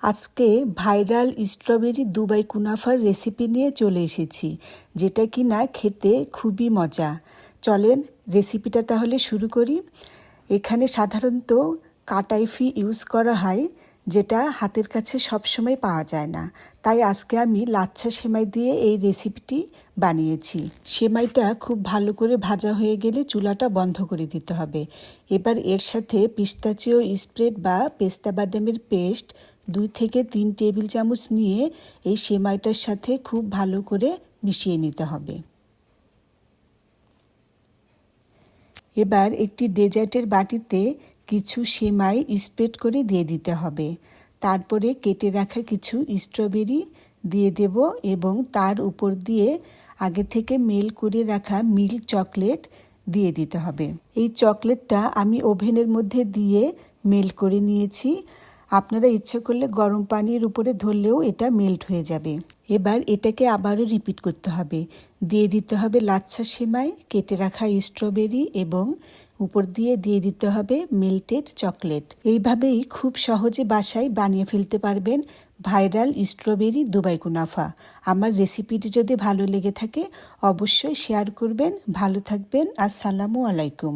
আজকে viral strawberry Dubai কুনাফার recipe নিয়ে চলে এসেছি, যেটা কি না খেতে খুবই মজা। চলেন রেসিপিটা তাহলে শুরু করি। এখানে সাধারণত কাটাইফি ইউজ করা হয়, যেটা হাতের কাছে সবসময় পাওয়া যায় না। তাই আজকে আমি লাচ্ছা সেমাই দিয়ে এই রেসিপিটি বানিয়েছি। সেমাইটা খুব ভালো করে ভাজা হয়ে গেলে চুলাটা বন্ধ করে দিতে হবে। এবার এর সাথে পিস্তাচিও স্প্রেড বা পেস্তা বাদামের পেস্ট 2 থেকে 3 টেবিল চামচ নিয়ে এই সেমাইটার সাথে খুব ভালো করে মিশিয়ে নিতে হবে। এবার একটি ডেজার্টের বাটিতে কিছু সেমাই স্প্রেড করে দিয়ে দিতে হবে। তারপরে কেটে রাখা কিছু স্ট্রবেরি দিয়ে দেব এবং তার উপর দিয়ে আগে থেকে মেল করে রাখা মিল্ক চকলেট দিয়ে দিতে হবে। এই চকলেটটা আমি ওভেনের মধ্যে দিয়ে মেল্ট করে নিয়েছি। আপনারা ইচ্ছা করলে গরম পানির উপরে ধরলেও এটা মেল্ট হয়ে যাবে। এবার এটাকে আবারও রিপিট করতে হবে। দিয়ে দিতে হবে লাচ্ছা সেমাই, কেটে রাখা স্ট্রবেরি এবং উপর দিয়ে দিতে হবে মেল্টেড চকলেট। এইভাবেই খুব সহজে বাসায় বানিয়ে ফেলতে পারবেন ভাইরাল স্ট্রবেরি দুবাই কুনাফা। আমার রেসিপিটি যদি ভালো লেগে থাকে অবশ্যই শেয়ার করবেন। ভালো থাকবেন। আসসালামু আলাইকুম।